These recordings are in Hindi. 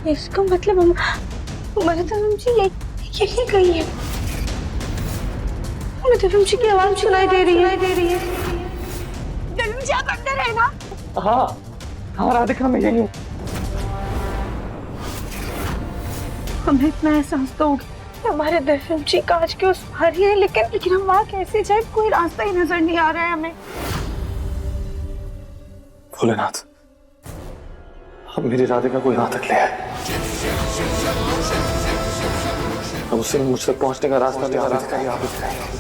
इसका मतलब मरदम जी यही गई है। मरदम जी की आवाज सुनाई दे रही है। जी आप अंदर है ना? हाँ हाँ राधिका मैं यही हूँ। हमें इतना एहसास तो हो गया हमारे दर्शन जी कांच के उस पार ही है, लेकिन हम वहाँ कैसे जाए? कोई रास्ता ही नजर नहीं आ रहा है हमें। भोलेनाथ अब मेरी राधिका को यहाँ तक ले आए। अब उसे मुझ तक पहुंचने का रास्ता भी आप दिखाइए।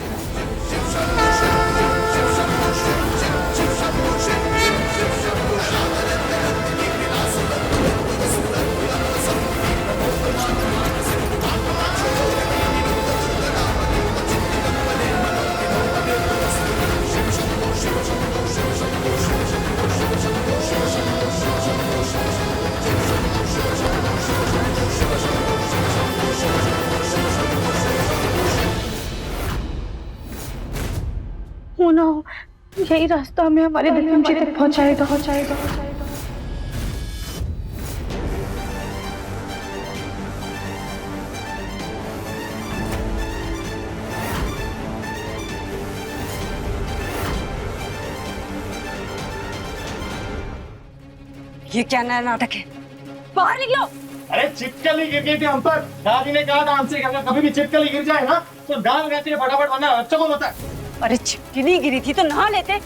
हो ना हो यही रास्ता हमें हमारे दर्शन जी तक पहुँचाएगा। ये क्या नया नाटक है? बाहर निकलो। अरे छिपकली गिर गई थी हम पर। दादी ने कहा था हमसे कि कभी भी छिपकली गिर जाए ना तो डाल रहती है फटाफट, वरना बच्चों को होता है। अरे छिपकली गिरी थी तो नहा लेते,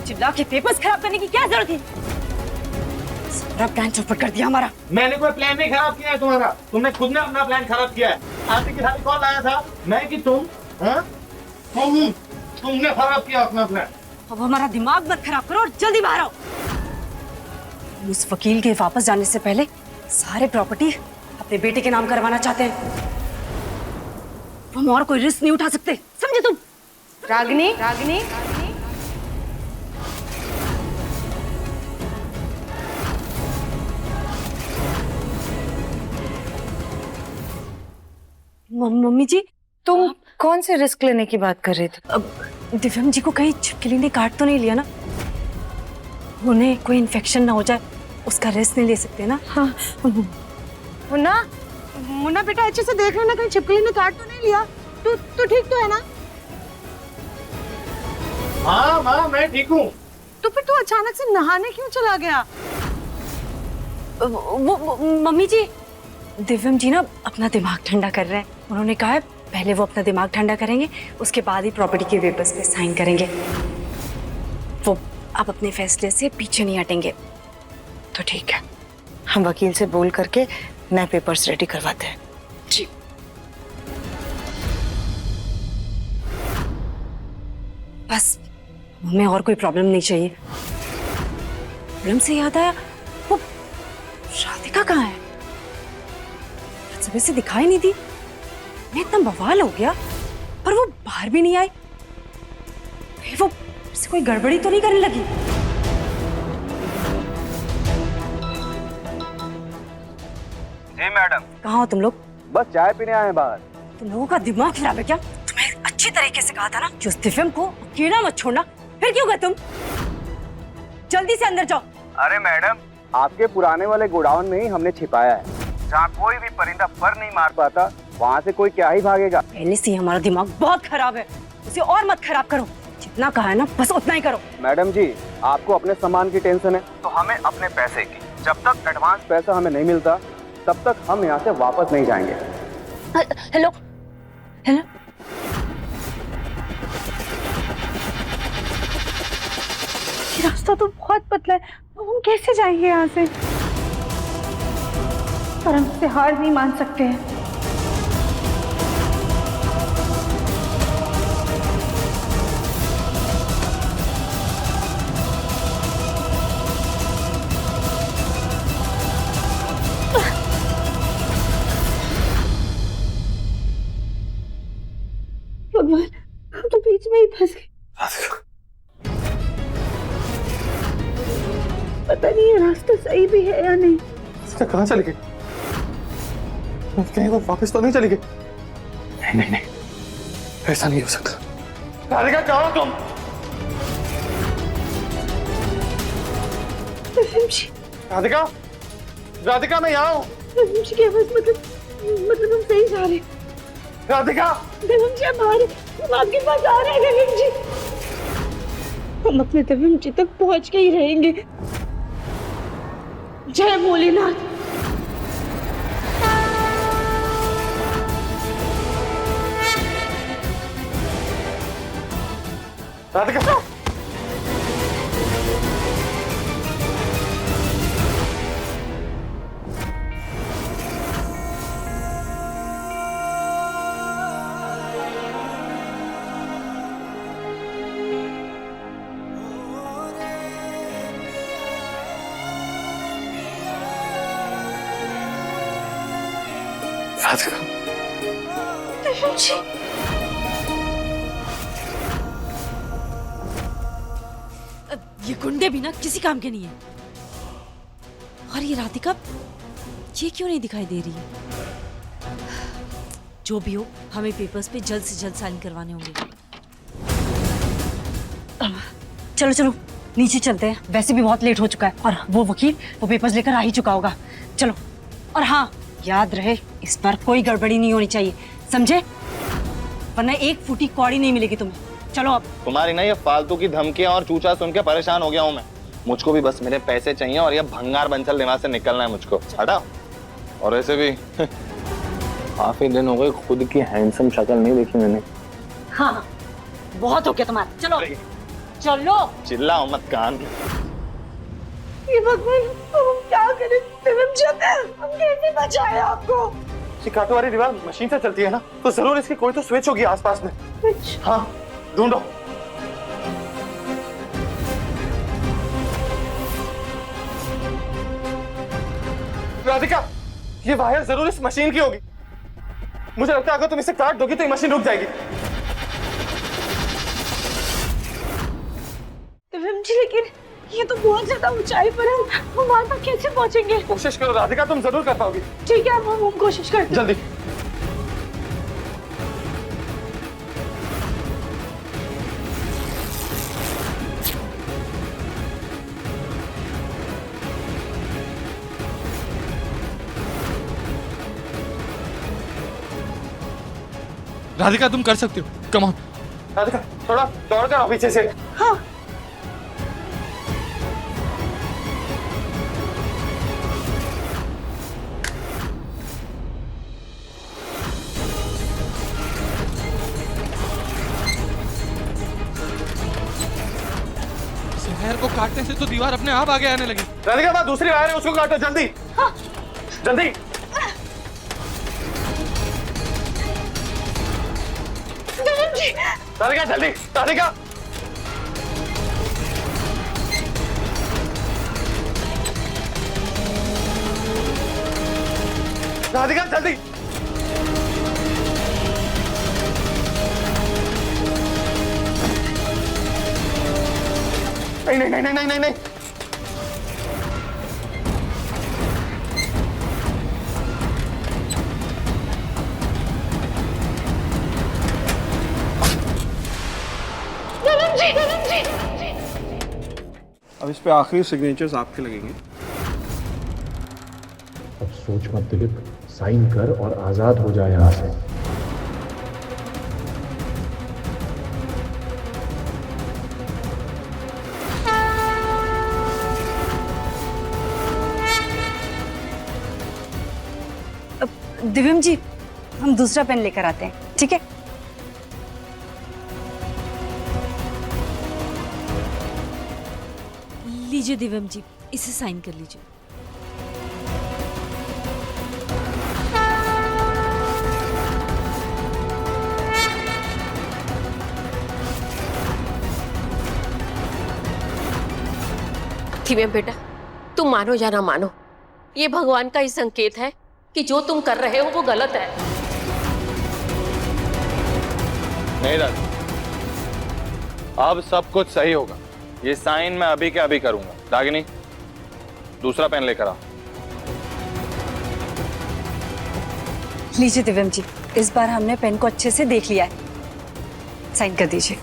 चिल्ला के पेपर्स खराब करने की क्या जरूरत थी? सारा प्लान चौपट कर दिया हमारा। मैंने कोई प्लान नहीं खराब किया है तुम्हारा, तुमने खुद ने अपना प्लान खराब किया है। आरती की थाली कौन लाया था, मैं कि तुम? तुमने खराब किया अपना प्लान। अब हमारा दिमाग मत खराब करो और जल्दी बाहर आओ। उस वकील के वापस जाने से पहले सारे प्रॉपर्टी अपने बेटे के नाम करवाना चाहते हैं। हम और कोई रिस्क नहीं उठा सकते, समझे तुम? रागिनी मम्मी जी तुम कौन से रिस्क लेने की बात कर रहे थे? अब दिव्यम जी को कहीं छिपकली ने काट तो नहीं लिया ना? उन्हें कोई इन्फेक्शन ना हो जाए उसका रिस्क नहीं ले सकते ना? हाँ मुन्ना बेटा अच्छे से देख लेना कहीं छिपकली ने काट तो नहीं लिया। तू ठीक तो है ना? हाँ माँ मैं ठीक हूँ। तो फिर तू अचानक से नहाने क्यों चला गया? वो मम्मी जी दिव्यम जी ना अपना दिमाग ठंडा कर रहे हैं। उन्होंने कहा है पहले वो अपना दिमाग ठंडा करेंगे, उसके बाद ही प्रॉपर्टी के पेपर्स पे साइन करेंगे। वो अब अपने फैसले से पीछे नहीं हटेंगे। तो ठीक है, हम वकील से बोल करके नए पेपर्स रेडी करवाते हैं। जी बस हमें और कोई प्रॉब्लम नहीं चाहिए। प्रॉब्लम से याद आया, वो राधिका कहाँ है? सुबह से दिखाई नहीं दी। मैं इतना बवाल हो गया पर वो बाहर भी नहीं आई। वो से कोई गड़बड़ी तो नहीं करने लगी? जी मैडम। कहाँ हो तुम लोग? बस चाय पीने आए हैं बाहर। तुम लोगों का दिमाग खराब है क्या? तुम्हें अच्छी तरीके से कहा था ना कि उस दिव्यम को अकेला मत छोड़ना, फिर क्यों गए तुम? जल्दी से अंदर जाओ। अरे मैडम आपके पुराने वाले गोडाउन में ही हमने छिपाया है, जहाँ कोई भी परिंदा पर नहीं मार पाता, वहाँ से कोई क्या ही भागेगा। पहले से ही हमारा दिमाग बहुत खराब है, उसे और मत खराब करो। जितना कहा है ना बस उतना ही करो। मैडम जी आपको अपने सामान की टेंशन है तो हमें अपने पैसे की। जब तक एडवांस पैसा हमें नहीं मिलता तब तक हम यहाँ से वापस नहीं जाएंगे। हेलो हेलो ये रास्ता तो बहुत पतला है, हम कैसे जाएंगे यहाँ से? पर हम इससे हार नहीं मान सकते हैं। भगवान हम तो बीच में ही फंस गए। राधिका पता नहीं ये रास्ता सही भी है या नहीं। राधिका कहाँ चली गई? कहीं वो वापस तो नहीं चली गई? नहीं ऐसा नहीं हो सकता। राधिका कहाँ हो तुम? राधिका राधिका मैं यहाँ हूँ। दिव्यम जी के बस मतलब हम सही जा रहे हैं। राधिका दिव्यम जी हम आपके पास आ रहे हैं। दिव्यम जी हम अपने दिव्यम जी तक पहुंच के ही रहेंगे। जय भोलेनाथ। राधिका राधिका दिव्यम जी ये गुंडे भी ना किसी काम के नहीं है। और ये राधिका ये क्यों नहीं दिखाई दे रही है? जो भी हो, हमें पेपर्स पे जल्द से जल्द साइन करवाने होंगे। चलो चलो नीचे चलते हैं, वैसे भी बहुत लेट हो चुका है। और वो वकील वो पेपर्स लेकर आ ही चुका होगा। चलो। और हाँ, याद रहे इस बार कोई गड़बड़ी नहीं होनी चाहिए, समझे? वरना एक फूटी कौड़ी नहीं मिलेगी तुम्हें। चलो अब। तुम्हारी ना ये फालतू की धमकियां और चूचा सुन के परेशान हो गया हूँ मैं। मुझको भी बस मेरे पैसे चाहिए और ये भंगार बंचल दिमाग से निकलना है मुझको। हटा। और ऐसे भी काफी दिन हो गए खुद की हैंडसम शक्ल नहीं देखी मैंने। हाँ बहुत हो गया तुम्हारा। चलो चलो। चिल्लाओ मत कान। ये भगवान हम क्या करें? दिव्यम जी हम कैसे बचाएं आपको? कांटों वाली दीवार मशीन से चलती है ना, तो जरूर इसकी कोई तो स्विच होगी आसपास में। हाँ ढूंढो। राधिका ये वायर जरूर इस मशीन की होगी। मुझे लगता है अगर तुम इसे काट दोगी तो ये मशीन रुक जाएगी। दिव्यम जी लेकिन ये तो बहुत ज्यादा ऊंचाई पर है, हम वहां तक कैसे पहुंचेंगे? कोशिश करो राधिका, तुम जरूर कर पाओगी। ठीक है हम कोशिश करते हैं। जल्दी। राधिका तुम कर सकते हो, कम ऑन। राधिका थोड़ा दौड़ कर आओ पीछे से। हाँ इस वायर को काटने से तो दीवार अपने आप आगे आने लगी। राधिका बात दूसरी वायर है, उसको काटो जल्दी। हाँ। जल्दी। राधिका जल्दी। राधिका राधिका जल्दी। नहीं नहीं नहीं नहीं नहीं नहीं। अब इस पे आखिरी सिग्नेचर्स आपके लगेंगे। अब सोच मत दिलीप, साइन कर और आजाद हो जाए यहां से। दिव्यम जी हम दूसरा पेन लेकर आते हैं, ठीक है? लीजिए दिव्यम जी, इसे साइन कर लीजिए। दिव्यम बेटा, तुम मानो या ना मानो, ये भगवान का ही संकेत है कि जो तुम कर रहे हो वो गलत है। नहीं राज, अब सब कुछ सही होगा। ये साइन मैं अभी के अभी करूंगा। रागिनी दूसरा पेन लेकर आ। लीजिए दिव्यम जी, इस बार हमने पेन को अच्छे से देख लिया है, साइन कर दीजिए।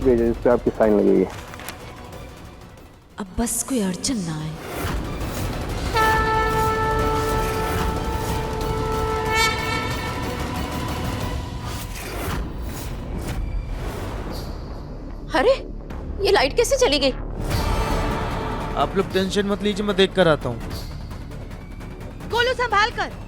इस पे आपकी साइन लगेगी। अब बस कोई अड़चन ना आए। अरे ये लाइट कैसे चली गई? आप लोग टेंशन मत लीजिए, मैं देख कर आता हूँ। गोलू संभाल कर।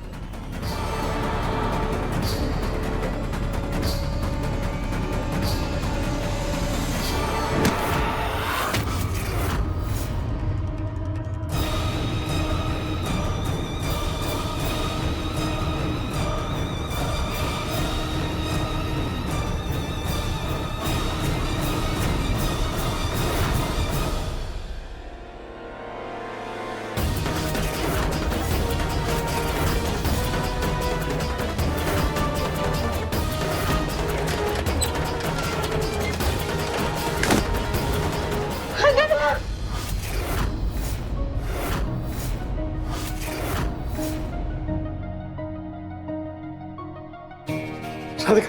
राधिका,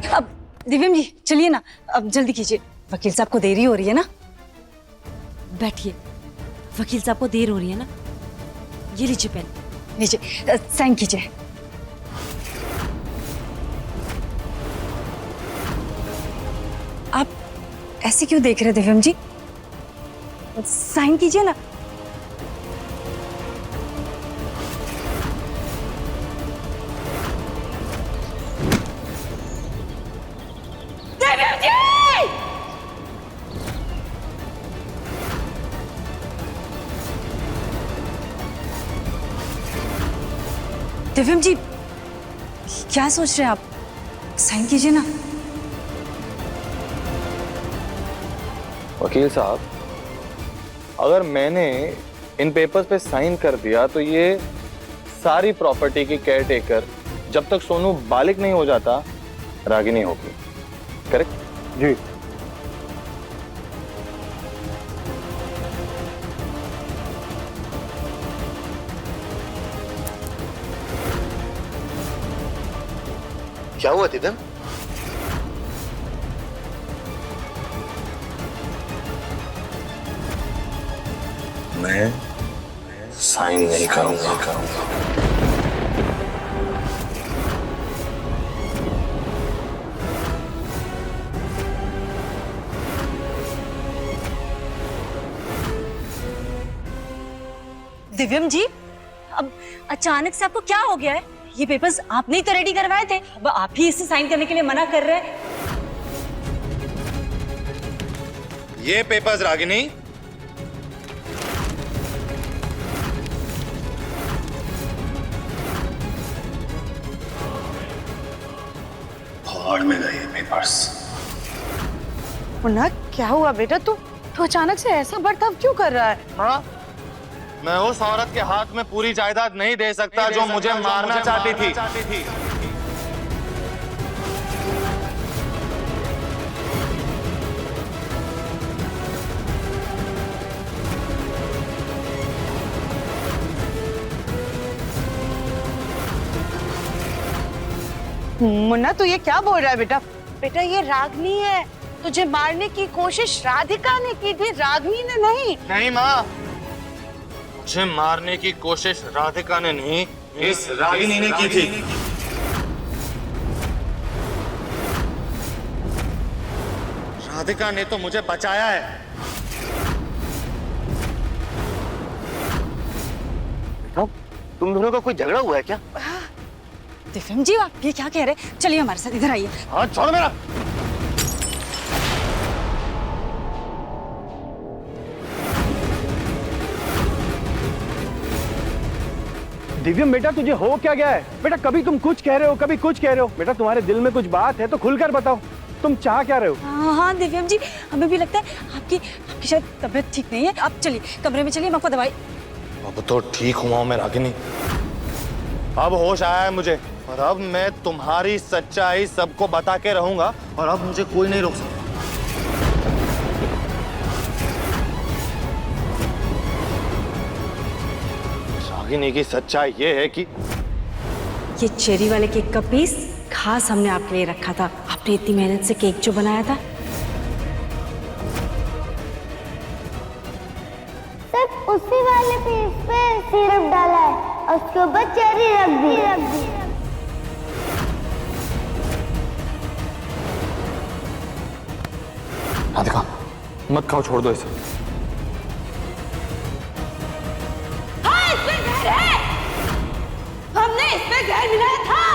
अब दिव्यम जी चलिए ना, अब जल्दी कीजिए, वकील साहब को देरी हो रही है ना। बैठिए, वकील साहब को देर हो रही है ना। ये लीजिए पेन, लीजिए साइन कीजिए। आप ऐसे क्यों देख रहे दिव्यम जी? साइन कीजिए ना। दिव्यम जी क्या सोच रहे हैं आप? साइन कीजिए ना। वकील साहब, अगर मैंने इन पेपर्स पे साइन कर दिया तो ये सारी प्रॉपर्टी की केयर टेकर जब तक सोनू बालिग नहीं हो जाता रागिनी होगी, करेक्ट? जी। क्या हुआ दिव्यम? मैं साइन नहीं करूंगा। दिव्यम जी, अब अचानक से आपको क्या हो गया है? ये पेपर्स आपने ही तो रेडी करवाए थे, अब आप ही इसे साइन करने के लिए मना कर रहे हैं। ये पेपर्स रागिनी भाड़ में गए पेपर्स। मुन्ना क्या हुआ बेटा? तू अचानक से ऐसा बर्ताव क्यों कर रहा है? हाँ, मैं उस औरत के हाथ में पूरी जायदाद नहीं दे सकता जो मुझे मारना चाहती थी। मुन्ना तू ये क्या बोल रहा है बेटा? बेटा ये रागनी है, तुझे मारने की कोशिश राधिका ने की थी, रागनी ने नहीं। नहीं माँ, मुझे मारने की कोशिश राधिका ने नहीं, इस रागिनी ने की थी। राधिका ने तो मुझे बचाया है। तुम दोनों का कोई झगड़ा हुआ है क्या? दिव्यम जी आप ये क्या कह रहे हैं? चलिए हमारे साथ, इधर आइए। हाँ छोड़ मेरा। दिव्यम बेटा तुझे हो क्या गया है? बेटा कभी तुम कुछ कह रहे हो, कभी कुछ कह रहे हो। बेटा तुम्हारे दिल में कुछ बात है तो खुलकर बताओ, तुम चाह क्या रहे हो? हाँ दिव्यम जी, हमें भी लगता है आपकी शायद तबीयत ठीक नहीं है। आप चलिए कमरे में, चलिए मैं आपको दवाई। अब तो ठीक हुआ हूं मैं रागिनी, अब होश आया है मुझे। और अब मैं तुम्हारी सच्चाई सबको बता के रहूंगा और अब मुझे कोई नहीं रोक सकता। रागिनी की सच्चाई ये है कि ये चेरी वाले केक का पीस खास हमने आपके लिए रखा था। आपने इतनी मेहनत से केक जो बनाया था। सिर्फ उसी वाले पीस पे सिरप डाला है और उसके ऊपर चेरी रख दी। राधिका मत खाओ, छोड़ दो इसे। हाँ, इसमें जहर है। हमने इसमें जहर मिलाया था।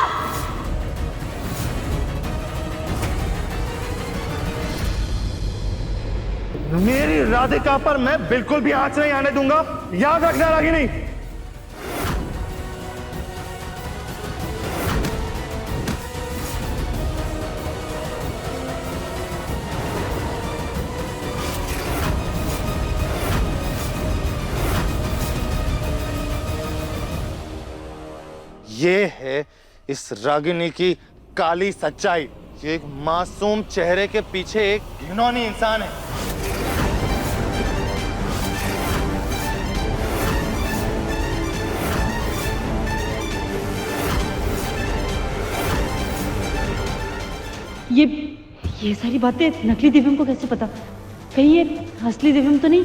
मेरी राधिका पर मैं बिल्कुल भी आंच नहीं आने दूंगा, याद रखना रागिनी। ये है इस रागिनी की काली सच्चाई। ये एक मासूम चेहरे के पीछे एक घिनौनी इंसान है। ये सारी बातें नकली दिव्यम को कैसे पता? कहीं ये असली दिव्यम तो नहीं?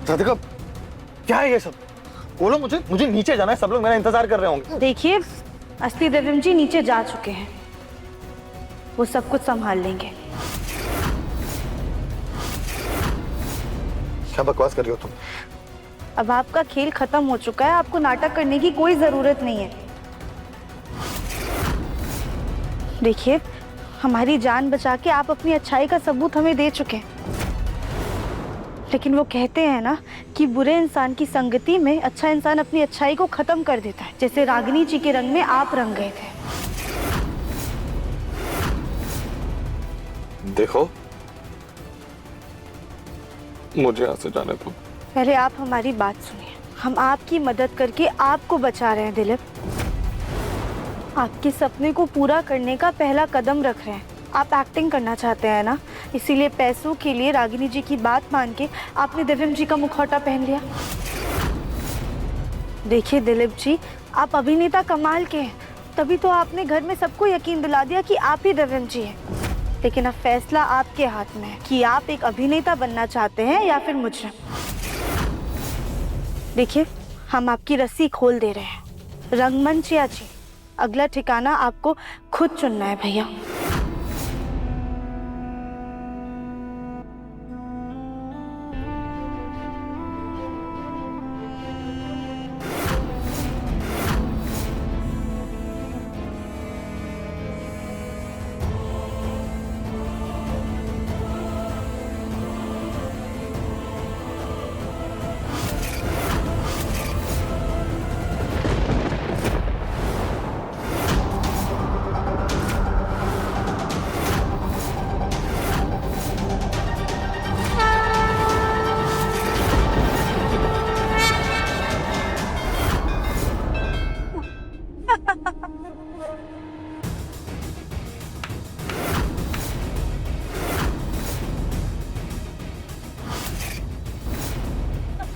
राधिका क्या है ये सब? बोलो मुझे नीचे जाना है, सब लोग मेरा इंतजार कर रहे होंगे। देखिए, असली दिव्यम जी नीचे जा चुके हैं, वो सब कुछ संभाल लेंगे। क्या बकवास कर रही हो तुम? अब आपका खेल खत्म हो चुका है, आपको नाटक करने की कोई जरूरत नहीं है। देखिए, हमारी जान बचा के आप अपनी अच्छाई का सबूत हमें दे चुके हैं, लेकिन वो कहते हैं ना कि बुरे इंसान की संगति में अच्छा इंसान अपनी अच्छाई को खत्म कर देता है, जैसे रागिनी जी के रंग में आप रंग गए थे। देखो, मुझे यहाँ से जाने दो। पहले आप हमारी बात सुनिए। हम आपकी मदद करके आपको बचा रहे हैं दिलीप। आपके सपने को पूरा करने का पहला कदम रख रहे हैं। आप एक्टिंग करना चाहते हैं ना, इसीलिए पैसों के लिए रागिनी जी की बात मान के आपने दिव्यम जी का मुखौटा पहन लिया। देखिए दिलीप जी, आप अभिनेता कमाल के हैं, तभी तो आपने घर में सबको यकीन दिला दिया कि आप ही दिव्यम जी हैं। लेकिन अब फैसला आपके हाथ में है कि आप एक अभिनेता बनना चाहते हैं या फिर मुजरिम। देखिए, हम आपकी रस्सी खोल दे रहे हैं। रंगमंच या जी, अगला ठिकाना आपको खुद चुनना है भैया।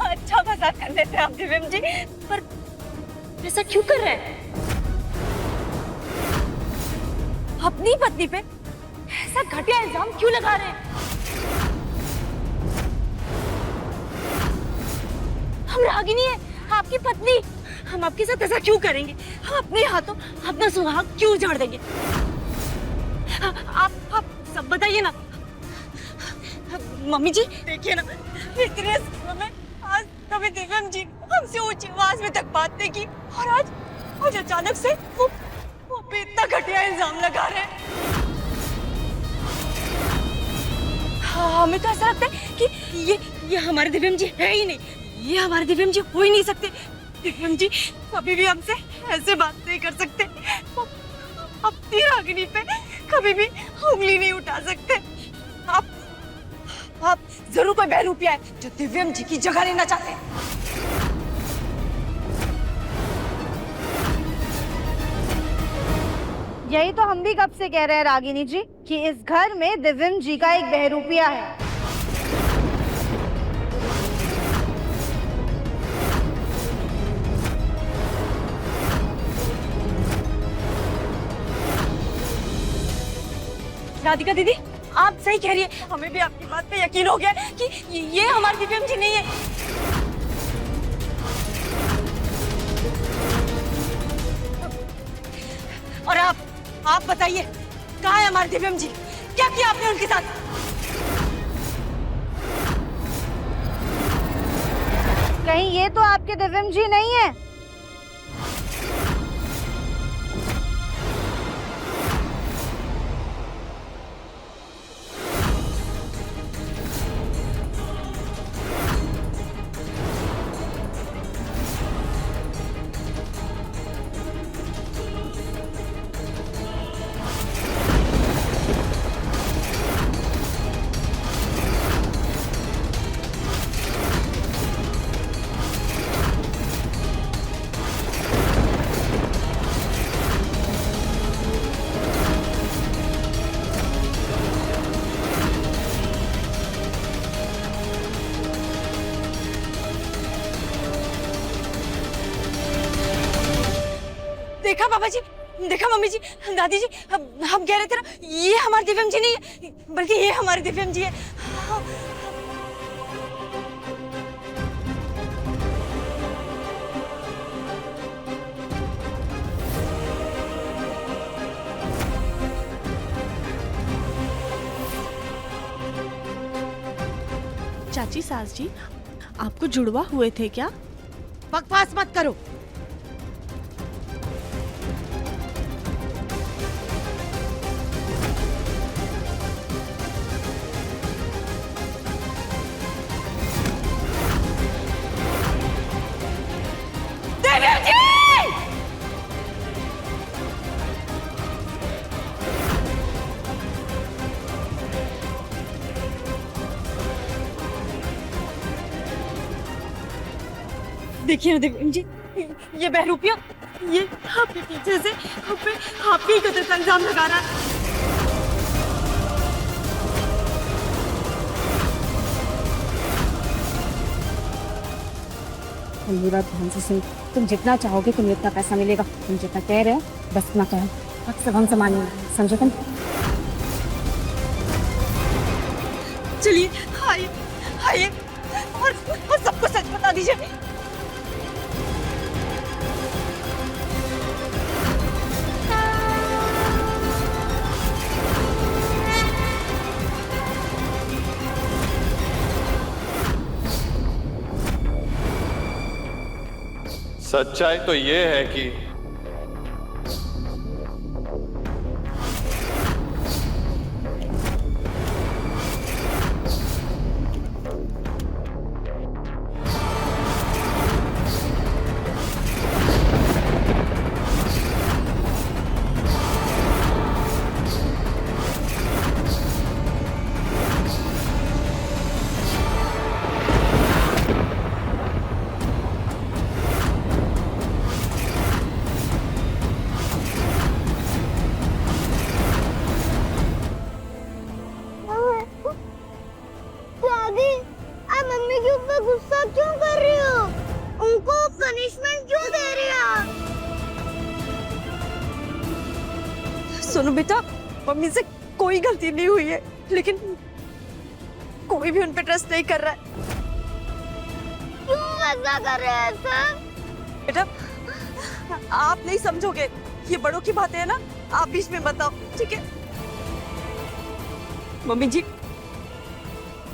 अच्छा मजाक कर लेते हैं आप दिव्यम जी, पर ऐसा क्यों कर रहे हैं? अपनी पत्नी पे ऐसा घटिया इल्जाम क्यों लगा रहे हैं? हम रागिनी है, आपकी पत्नी। हम आपके साथ ऐसा क्यों करेंगे? हम अपने हाथों अपना सुहाग क्यों उजाड़ देंगे? आप सब बताइए ना। मम्मी जी देखिए ना, इतने सालों में आज कभी दिव्यम जी हमसे ऊंची आवाज में तक बात नहीं की, और आज अचानक से वो पे इतना घटिया इल्जाम लगा रहे हैं। हमें तो ऐसा लगता है कि ये हमारे दिव्यम जी है ही नहीं, ये हमारे दिव्यम जी हो ही नहीं सकते। दिव्यम जी कभी भी हमसे ऐसे बात नहीं कर सकते। अपनी रागिनी पे कभी भी उंगली नहीं उठा सकते। आप जरूर कोई बहरूपिया है जो दिव्यम जी की जगह लेना चाहते हैं। यही तो हम भी कब से कह रहे हैं रागिनी जी कि इस घर में दिव्यम जी का एक बहरूपिया है। राधिका दीदी आप सही कह रही है। हमें भी आपकी बात पे यकीन हो गया कि ये हमारे दिव्यम जी नहीं है। और आप बताइए कहाँ है हमारे दिव्यम जी? क्या किया आपने उनके साथ? कहीं ये तो आपके दिव्यम जी नहीं है? देखा पापा जी, देखा मम्मी जी, दादी जी, हम कह रहे थे ना ये हमारे दिव्यम जी नहीं है, बल्कि ये हमारे दिव्यम जी है। चाची सास जी, आपको जुड़वा हुए थे क्या? बकवास मत करो। देखिए ना दिव्यम जी, ये बहरूपिया ये आपके पीछे से आपके ही कत्ल का इल्जाम लगा रहा है। मेरी बात ध्यान से सुन, तुम जितना चाहोगे तुम्हें उतना पैसा मिलेगा। तुम जितना कह रहे हो बस इतना कहो, अब सब हम संभालेंगे, समझो तुम? चलिए आइए आइए और सबको सच बता दीजिए। सच्चाई तो ये है कि गुस्सा क्यों कर रही हो? उनको पनिशमेंट क्यों दे रही हो? सुनो बेटा, मम्मी से कोई गलती नहीं हुई है, लेकिन कोई भी उन पे ट्रस्ट नहीं कर रहा है। क्यों ऐसा कर रहे हैं सर? बेटा आप नहीं समझोगे, ये बड़ों की बातें है ना, आप बीच में बताओ, ठीक है? मम्मी जी,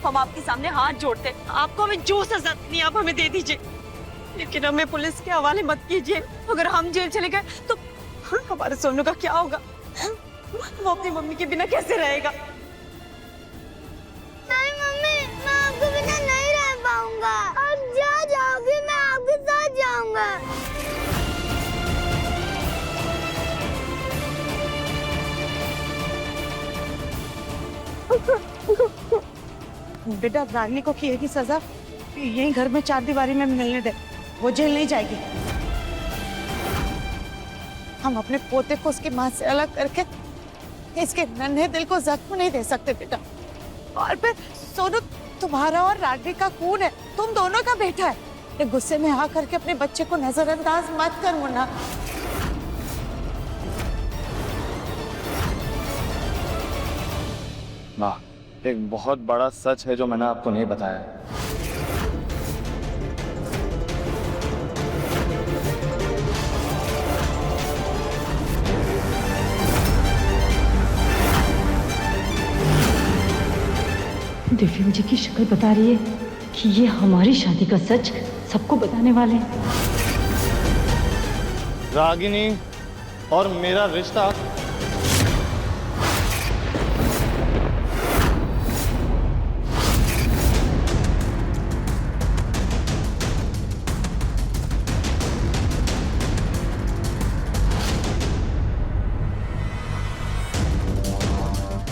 हम आपके सामने हाथ जोड़ते हैं, आपको हमें जो सजा देनी आप हमें दे दीजिए, लेकिन हमें पुलिस के हवाले मत कीजिए। अगर हम जेल चले गए तो हमारे सोनू का क्या होगा? वो अपनी मम्मी के बिना कैसे रहेगा? नहीं मम्मी, मैं आपके बिना नहीं रह पाऊंगा। आप जा बेटा रागिनी को किए की सजा यहीं घर में चार दीवारी में मिलने दे, वो जेल नहीं जाएगी। हम अपने पोते को उसकी माँ से अलग करके इसके नन्हे दिल को जख्म नहीं दे सकते बेटा। और फिर सोनू तुम्हारा और रागिनी का खून है, तुम दोनों का बेटा है। ये गुस्से में आ करके अपने बच्चे को नजरअंदाज मत कर मुन्ना। माँ, एक बहुत बड़ा सच है जो मैंने आपको नहीं बताया। दिव्यम जी की शक्ल बता रही है कि ये हमारी शादी का सच सबको बताने वाले हैं। रागिनी और मेरा रिश्ता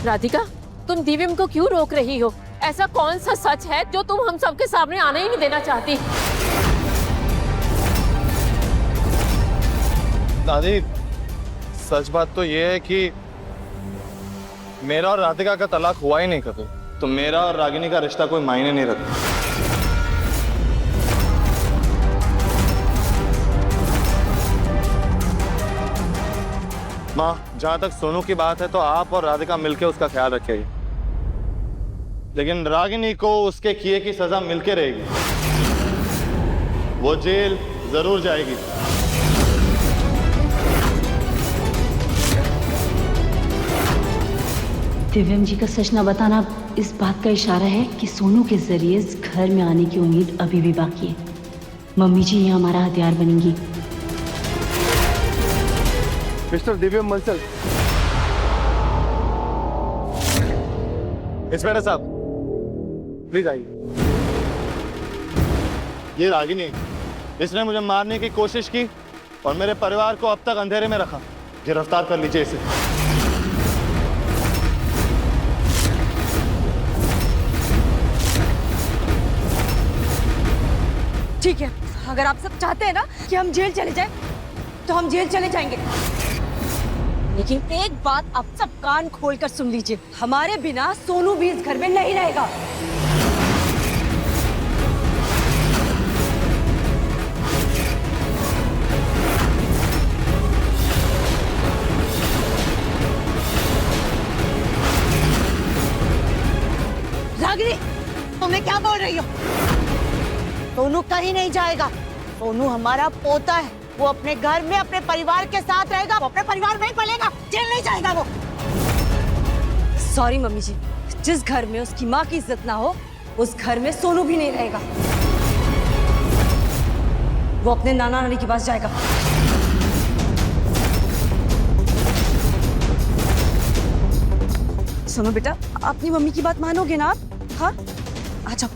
राधिका, तुम दिव्यम को क्यों रोक रही हो? ऐसा कौन सा सच है जो तुम हम सबके सामने आने ही नहीं देना चाहती? दादी, सच बात तो ये है कि मेरा और राधिका का तलाक हुआ ही नहीं कभी, तो मेरा और रागिनी का रिश्ता कोई मायने नहीं रखता। माँ, जहां तक सोनू की बात है तो आप और राधिका मिलकर उसका ख्याल रखेगी, लेकिन रागिनी को उसके किए की सजा मिलके रहेगी। वो जेल जरूर जाएगी। दिव्यम जी का सच न बताना इस बात का इशारा है कि सोनू के जरिए इस घर में आने की उम्मीद अभी भी बाकी है। मम्मी जी ये हमारा हथियार बनेंगी। मिस्टर दिव्यम बंसल। इंस्पेक्टर साहब, प्लीज आइए। ये रागिनी, इसने मुझे मारने की कोशिश की और मेरे परिवार को अब तक अंधेरे में रखा। गिरफ्तार कर लीजिए इसे। ठीक है, अगर आप सब चाहते हैं ना कि हम जेल चले जाएं, तो हम जेल चले जाएंगे। लेकिन एक बात आप सब कान खोलकर सुन लीजिए, हमारे बिना सोनू भी इस घर में नहीं रहेगा। रागिनी, तुमने क्या बोल रही हो? सोनू कहीं नहीं जाएगा। सोनू हमारा पोता है, वो अपने घर में अपने परिवार के साथ रहेगा, वो अपने परिवार में ही पलेगा, जेल नहीं जाएगा वो। सॉरी मम्मी जी, जिस घर में उसकी माँ की इज्जत ना हो, उस घर में सोनू भी नहीं रहेगा। वो अपने नाना नानी के पास जाएगा। सुनो बेटा, अपनी मम्मी की बात मानोगे ना आप? हाँ, आ जाओ,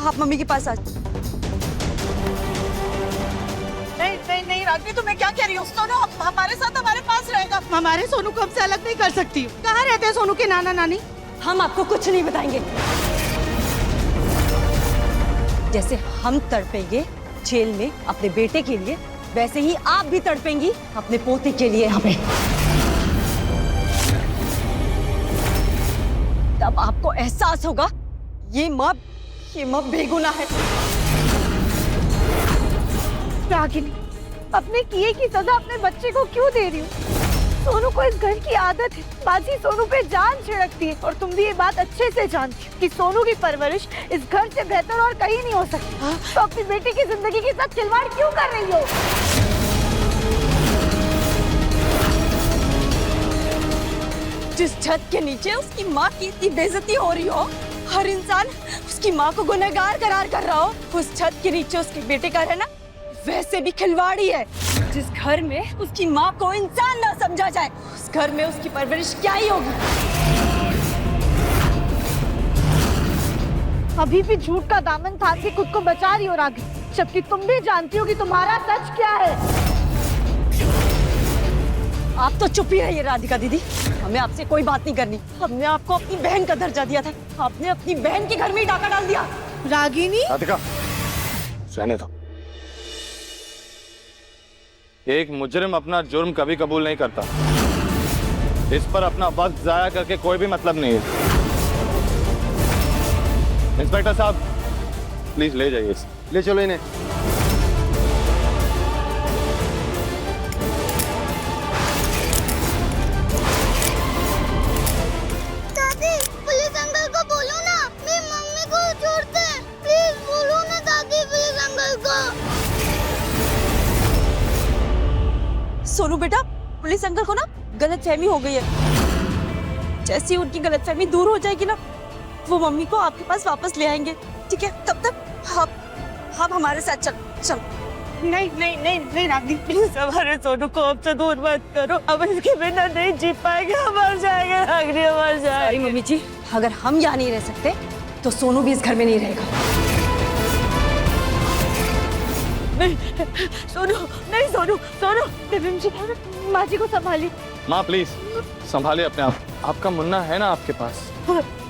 आप मम्मी के पास आ जाओ। नहीं रागिनी, तुम्हें क्या कह रही हो? सोनू हमारे साथ हमारे पास रहेगा। हमारे सोनू को हमसे अलग नहीं कर सकती। कहाँ रहते हैं सोनू के नाना नानी? हम आपको कुछ नहीं बताएंगे। जैसे हम तड़पेंगे जेल में अपने बेटे के लिए, वैसे ही आप भी तड़पेंगी अपने पोते के लिए यहाँ पे। तब आपको एहसास होगा ये माँ बेगुनाह है। रागिनी, अपने किए की सजा अपने बच्चे को क्यों दे रही हो? सोनू को इस घर की आदत है, बाजी सोनू पे जान छिड़कती है। और तुम भी ये बात अच्छे से जानती हो कि सोनू की परवरिश इस घर से बेहतर और कहीं नहीं हो सकती। तो अपनी बेटी की जिंदगी के साथ खिलवाड़ क्यों कर रही हो? जिस छत के नीचे उसकी माँ की इतनी बेइज्जती हो रही हो, हर इंसान उसकी माँ को गुनहगार करार कर रहा हो, उस छत के नीचे उसके बेटे का रहना वैसे भी खिलवाड़ी है। जिस घर में उसकी माँ को इंसान ना समझा जाए, उस घर में उसकी परवरिश क्या ही होगी? अभी भी झूठ का दामन थाम के खुद को बचा रही हो रागिनी, जबकि तुम भी जानती हो कि तुम्हारा सच क्या है। आप तो चुप ही रहिए राधिका दीदी, हमें आपसे कोई बात नहीं करनी। हमने आपको अपनी बहन का दर्जा दिया था, आपने अपनी बहन के घर में ही डाका डाल दिया। रागिनी, राधिका, रहने दो। एक मुजरिम अपना जुर्म कभी कबूल नहीं करता। इस पर अपना वक्त जाया करके कोई भी मतलब नहीं है। इंस्पेक्टर साहब, प्लीज ले जाइए इसे। ले चलो इन्हें। दादी, पुलिस अंकल को बोलो ना, मेरी मम्मी को छोड़ते हैं। प्लीज बोलो ना दादी पुलिस अंकल को। सोनू बेटा, पुलिस अंकल को ना गलतफहमी हो गई है। जैसे ही उनकी गलतफहमी दूर हो जाएगी ना, वो मम्मी को आपके पास वापस ले आएंगे, ठीक है? तब तक आप हमारे साथ चल। नहीं नहीं नहीं नहीं रागिनी, प्लीज हमारे सोनू को अब से दूर मत करो। अब इसके बिना नहीं जी पाएंगे, हम मर जाएंगे रागिनी, हम मर जाएंगे। अरे मम्मी जी, अगर हम यहाँ नहीं रह सकते तो सोनू भी इस घर में नहीं रहेगा। नहीं सोनू, नहीं सोनू, सोनू, देवीम जी, माँ जी को संभालिए। माँ प्लीज संभालिए अपने आप। आपका मुन्ना है ना आपके पास,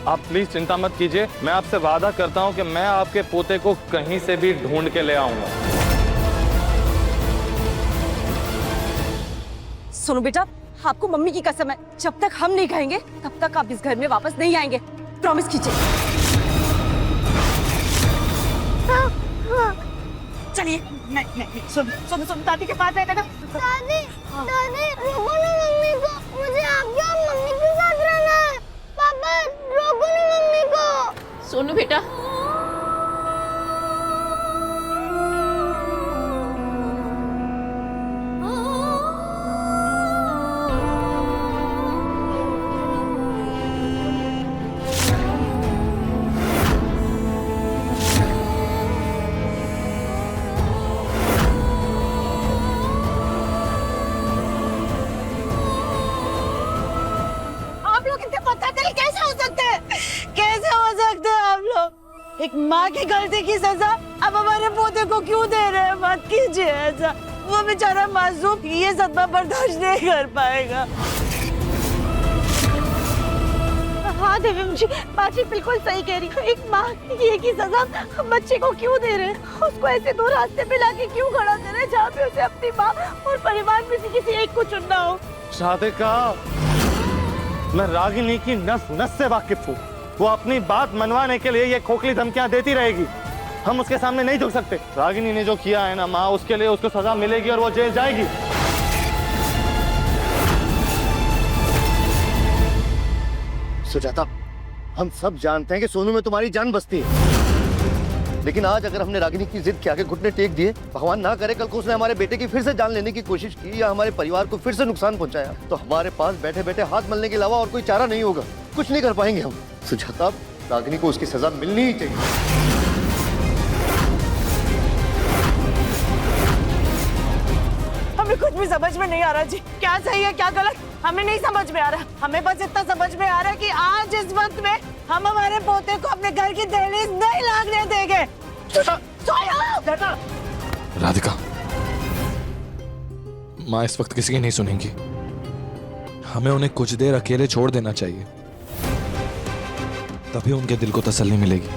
आप प्लीज चिंता मत कीजिए। मैं आपसे वादा करता हूँ कि मैं आपके पोते को कहीं से भी ढूंढ के ले आऊंगा। सोनू बेटा, आपको मम्मी की कसम है, जब तक हम नहीं कहेंगे तब तक आप इस घर में वापस नहीं आएंगे। प्रॉमिस कीजिए। चलिए। नहीं सुन दादी के पास आएगा ना। दादी, दादी, रोको ना मम्मी को, मुझे आपके और मम्मी के साथ रहना है। पापा, रोको ना मम्मी को। सोनू बेटा, एक माँ की गलती की सजा अब हमारे पोते को क्यों दे रहे हैं? मत कीजिए ऐसा, वो बेचारा मासूम ये सदमा बर्दाश्त नहीं कर पाएगा। हाँ देवीम जी, माँ जी बिल्कुल सही कह रही है। एक माँ की एक ही सजा हम बच्चे को क्यों दे रहे हैं? उसको ऐसे दो रास्ते पे लाके क्यों खड़ा दे रहे हैं जहाँ पे उसे अपनी माँ और परिवार में से किसी एक को चुनना हो? राधिका, मैं रागिनी की नस नस से वाकिफ हूँ। वो अपनी बात मनवाने के लिए ये खोखली धमकियां देती रहेगी। हम उसके सामने नहीं झुक सकते। रागिनी ने जो किया है ना माँ, उसके लिए उसको सजा मिलेगी और वो जेल जाएगी। सुजाता, हम सब जानते हैं कि सोनू में तुम्हारी जान बसती है, लेकिन आज अगर हमने रागिनी की जिद के आगे घुटने टेक दिए, भगवान ना करे कल को उसने हमारे बेटे की फिर से जान लेने की कोशिश की या हमारे परिवार को फिर से नुकसान पहुंचाया, तो हमारे पास बैठे बैठे हाथ मलने के अलावा और कोई चारा नहीं होगा। कुछ नहीं कर पाएंगे हम। सुजाता, रागिनी को उसकी सजा मिलनी ही चाहिए। हमें कुछ भी समझ में नहीं आ रहा जी, क्या सही है क्या गलत हमें नहीं समझ में आ रहा। हमें बस इतना समझ में आ रहा है कि आज इस वक्त में हम हमारे पोते को अपने घर की दहलीज नहीं लागने देंगे। राधिका, माँ इस वक्त किसी की नहीं सुनेंगी। हमें उन्हें कुछ देर अकेले छोड़ देना चाहिए, तभी उनके दिल को तसल्ली मिलेगी।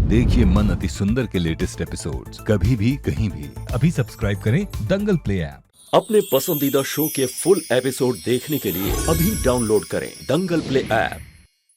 देखिए मन अति सुंदर के लेटेस्ट एपिसोड्स कभी भी कहीं भी। अभी सब्सक्राइब करें दंगल प्ले ऐप। अपने पसंदीदा शो के फुल एपिसोड देखने के लिए अभी डाउनलोड करें दंगल प्ले ऐप।